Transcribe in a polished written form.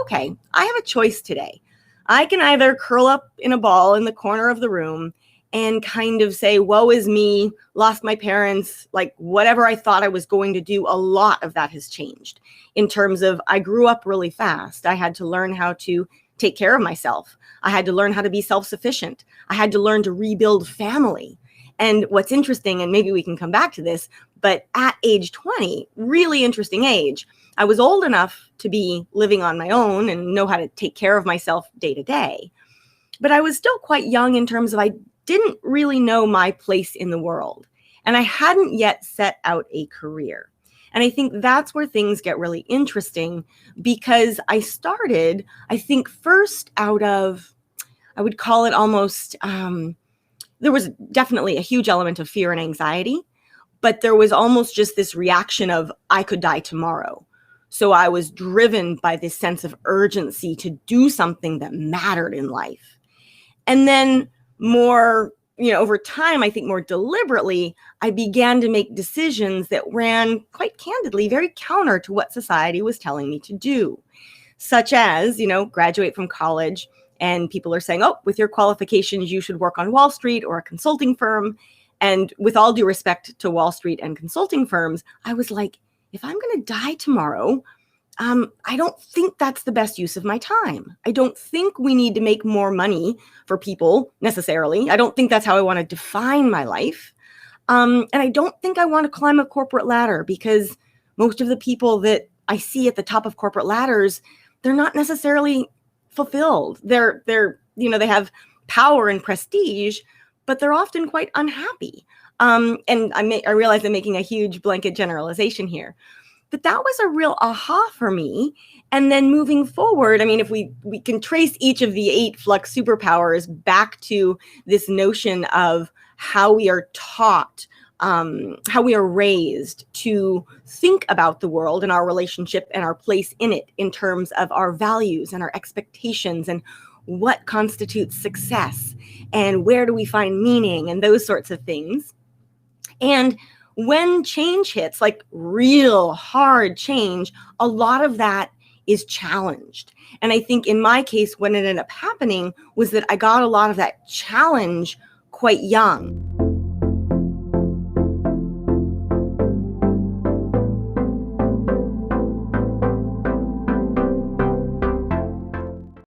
okay, I have a choice today. I can either curl up in a ball in the corner of the room and kind of say, woe is me, lost my parents, like whatever I thought I was going to do, a lot of that has changed in terms of I grew up really fast. I had to learn how to take care of myself. I had to learn how to be self-sufficient. I had to learn to rebuild family. And what's interesting, and maybe we can come back to this, but at age 20, really interesting age, I was old enough to be living on my own and know how to take care of myself day to day. But I was still quite young in terms of I didn't really know my place in the world. And I hadn't yet set out a career. And I think that's where things get really interesting because I started, I think, first out of, I would call it almost, there was definitely a huge element of fear and anxiety, but there was almost just this reaction of I could die tomorrow. So I was driven by this sense of urgency to do something that mattered in life. And then more, over time, I think more deliberately, I began to make decisions that ran quite candidly, very counter to what society was telling me to do, such as, graduate from college and people are saying, oh, with your qualifications, you should work on Wall Street or a consulting firm. And with all due respect to Wall Street and consulting firms, I was like, if I'm going to die tomorrow, I don't think that's the best use of my time. I don't think we need to make more money for people necessarily. I don't think that's how I want to define my life. And I don't think I want to climb a corporate ladder because most of the people that I see at the top of corporate ladders, they're not necessarily fulfilled. They have power and prestige, but they're often quite unhappy. And I realize I'm making a huge blanket generalization here, but that was a real aha for me. And then moving forward, if we can trace each of the 8 Flux superpowers back to this notion of how we are taught, how we are raised to think about the world and our relationship and our place in it in terms of our values and our expectations and what constitutes success and where do we find meaning and those sorts of things. And when change hits, like real hard change, a lot of that is challenged. And I think in my case, what ended up happening was that I got a lot of that challenge quite young.